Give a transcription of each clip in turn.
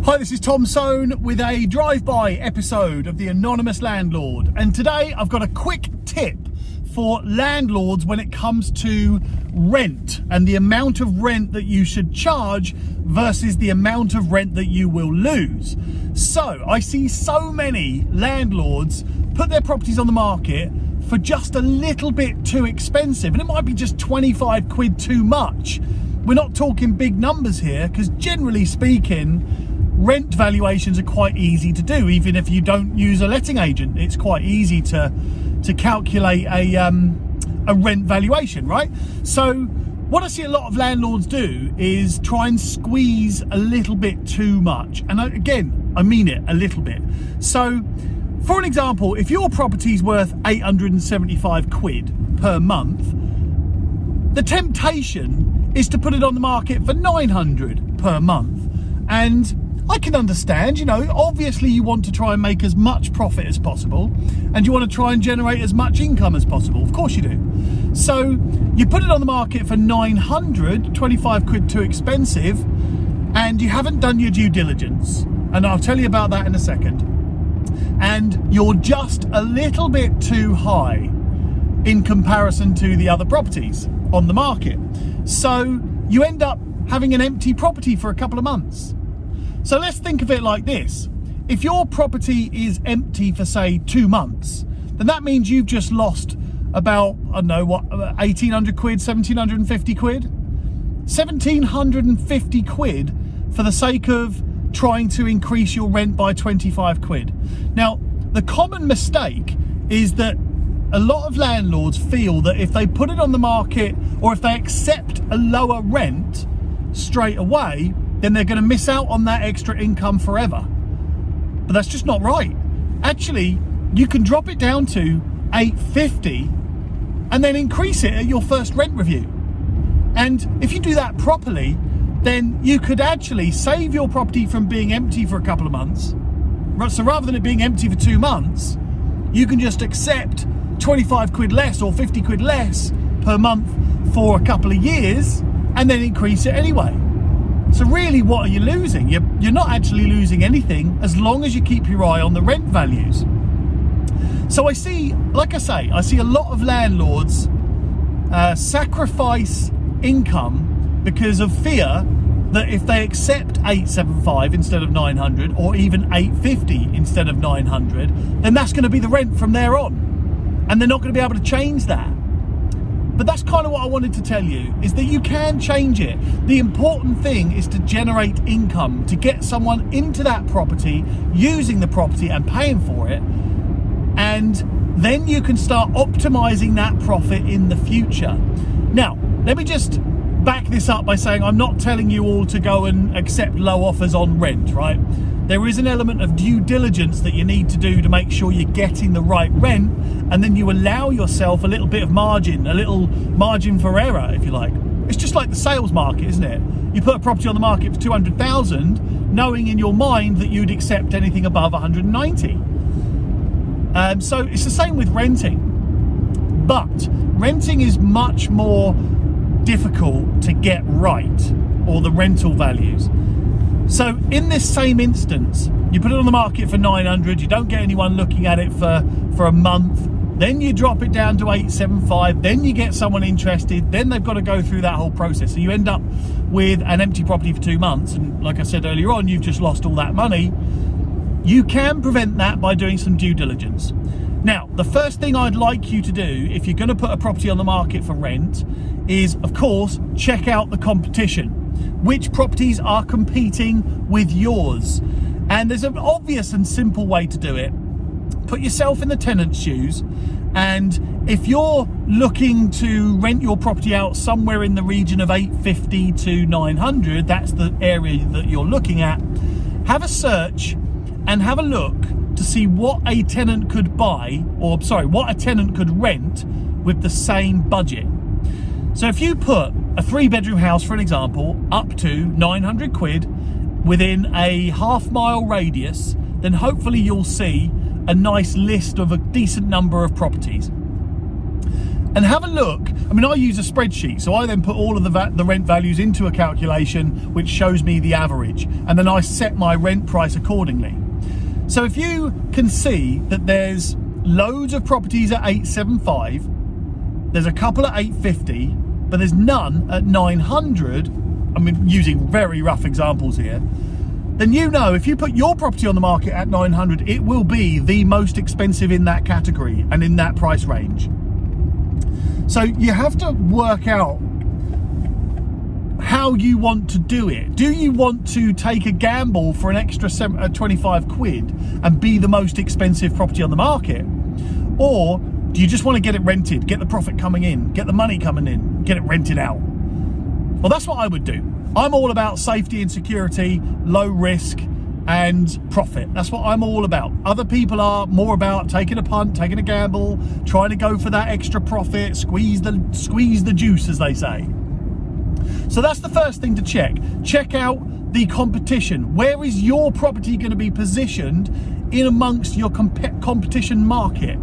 Hi, this is Tom Soane with a drive-by episode of the Anonymous Landlord, and today I've got a quick tip for landlords when it comes to rent and the amount of rent that you should charge versus the amount of rent that you will lose. So I see so many landlords put their properties on the market for just a little bit too expensive, and it might be just 25 quid too much. We're not talking big numbers here, because generally speaking, rent valuations are quite easy to do. Even if you don't use a letting agent, it's quite easy to calculate a rent valuation, right? So what I see a lot of landlords do is try and squeeze a little bit too much. And again, I mean it, a little bit. So for an example, if your property's worth 875 quid per month, the temptation is to put it on the market for 900 per month. And I can understand, you know, obviously you want to try and make as much profit as possible, and you want to try and generate as much income as possible. Of course you do. So you put it on the market for 900, 25 quid too expensive, and you haven't done your due diligence. And I'll tell you about that in a second. And you're just a little bit too high in comparison to the other properties on the market. So you end up having an empty property for a couple of months. So let's think of it like this. If your property is empty for, say, 2 months, then that means you've just lost about, I don't know, what, 1,800 quid, 1,750 quid? 1,750 quid for the sake of trying to increase your rent by 25 quid. Now, the common mistake is that a lot of landlords feel that if they put it on the market, or if they accept a lower rent straight away, then they're going to miss out on that extra income forever. But that's just not right. Actually, you can drop it down to 850 and then increase it at your first rent review. And if you do that properly, then you could actually save your property from being empty for a couple of months. So rather than it being empty for 2 months, you can just accept 25 quid less or 50 quid less per month for a couple of years and then increase it anyway. So really, what are you losing? You're not actually losing anything as long as you keep your eye on the rent values. So I see, like I say, I see a lot of landlords sacrifice income because of fear that if they accept 875 instead of 900, or even 850 instead of 900, then that's going to be the rent from there on. And they're not going to be able to change that. But that's kind of what I wanted to tell you, is that you can change it. The important thing is to generate income, to get someone into that property, using the property and paying for it. And then you can start optimizing that profit in the future. Now, let me just back this up by saying I'm not telling you all to go and accept low offers on rent, right? There is an element of due diligence that you need to do to make sure you're getting the right rent, and then you allow yourself a little bit of margin, a little margin for error, if you like. It's just like the sales market, isn't it? You put a property on the market for 200,000, knowing in your mind that you'd accept anything above 190. So it's the same with renting. But renting is much more difficult to get right, or the rental values. So in this same instance, you put it on the market for 900, you don't get anyone looking at it for a month, then you drop it down to 875, then you get someone interested, then they've got to go through that whole process. So you end up with an empty property for 2 months, and like I said earlier on, you've just lost all that money. You can prevent that by doing some due diligence. Now, the first thing I'd like you to do if you're going to put a property on the market for rent is, of course, check out the competition. Which properties are competing with yours? And there's an obvious and simple way to do it. Put yourself in the tenant's shoes, and if you're looking to rent your property out somewhere in the region of 850 to 900, that's the area that you're looking at, have a search and have a look to see what a tenant could buy, or sorry, what a tenant could rent with the same budget. So if you put a 3-bedroom house, for an example, up to 900 quid within a half-mile radius, then hopefully you'll see a nice list of a decent number of properties. And have a look. I mean, I use a spreadsheet, so I then put all of the rent values into a calculation which shows me the average, and then I set my rent price accordingly. So if you can see that there's loads of properties at 875, there's a couple at 850, but there's none at 900, I mean, using very rough examples here, then you know if you put your property on the market at 900, it will be the most expensive in that category and in that price range. So you have to work out how you want to do it. Do you want to take a gamble for an extra 25 quid and be the most expensive property on the market? Or do you just want to get it rented, get the profit coming in, get the money coming in, get it rented out? Well, that's what I would do. I'm all about safety and security, low risk and profit. That's what I'm all about. Other people are more about taking a punt, taking a gamble, trying to go for that extra profit, squeeze the juice, as they say. So that's the first thing to check. Check out the competition. Where is your property going to be positioned in amongst your competition market?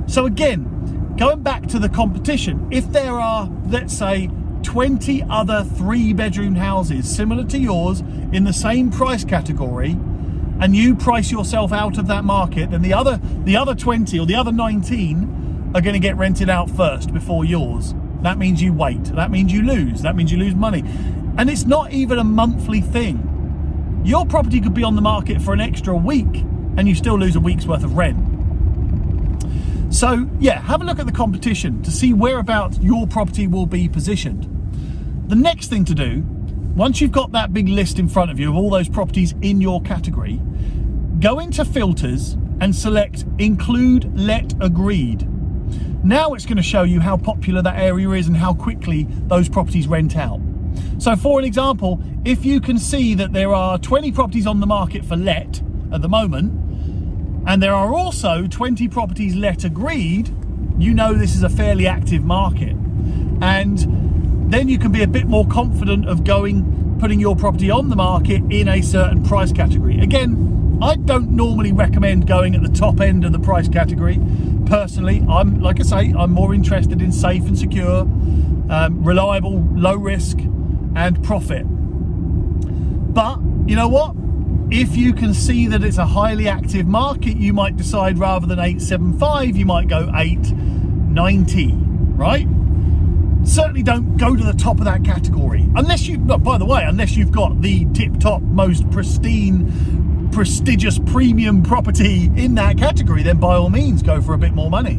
So again, going back to the competition, if there are, let's say, 20 other 3-bedroom houses similar to yours in the same price category, and you price yourself out of that market, then the other 20 or the other 19 are going to get rented out first before yours. That means you wait. That means you lose. That means you lose money. And it's not even a monthly thing. Your property could be on the market for an extra week and you still lose a week's worth of rent. So yeah, have a look at the competition to see whereabouts your property will be positioned. The next thing to do, once you've got that big list in front of you of all those properties in your category, go into filters and select include LetAgreed. Now it's going to show you how popular that area is and how quickly those properties rent out. So for an example, if you can see that there are 20 properties on the market for let at the moment, and there are also 20 properties LetAgreed, you know this is a fairly active market. And then you can be a bit more confident of putting your property on the market in a certain price category. Again, I don't normally recommend going at the top end of the price category. Personally, like I say, I'm more interested in safe and secure, reliable, low risk and profit. But you know what? If you can see that it's a highly active market, you might decide rather than 875, you might go 890, right? Certainly don't go to the top of that category. Unless you've got the tip-top, most pristine, prestigious premium property in that category, then by all means go for a bit more money.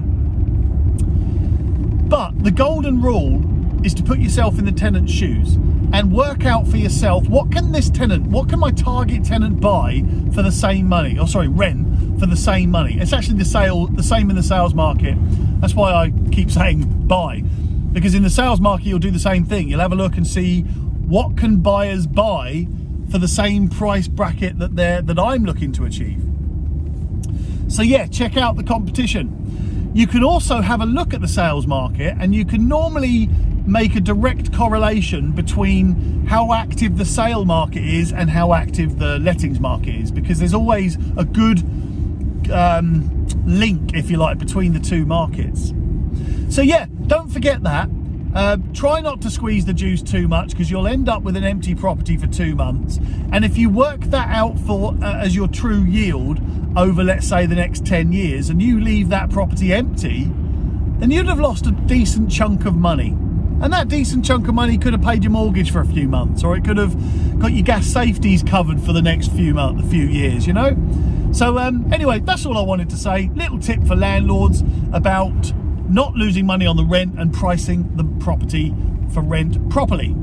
But the golden rule is to put yourself in the tenant's shoes and work out for yourself, what can my target tenant buy for the same money? Rent for the same money. It's actually the same in the sales market. That's why I keep saying buy, because in the sales market you'll do the same thing. You'll have a look and see what can buyers buy for the same price bracket that I'm looking to achieve. So yeah, check out the competition. You can also have a look at the sales market, and you can normally make a direct correlation between how active the sale market is and how active the lettings market is, because there's always a good link, if you like, between the two markets. So yeah, don't forget that. Try not to squeeze the juice too much, because you'll end up with an empty property for 2 months. And if you work that out for as your true yield over, let's say, the next 10 years, and you leave that property empty, then you'd have lost a decent chunk of money. And that decent chunk of money could have paid your mortgage for a few months, or it could have got your gas safeties covered for the next few years, you know? So anyway, that's all I wanted to say. Little tip for landlords about not losing money on the rent and pricing the property for rent properly.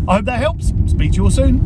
I hope that helps. Speak to you all soon.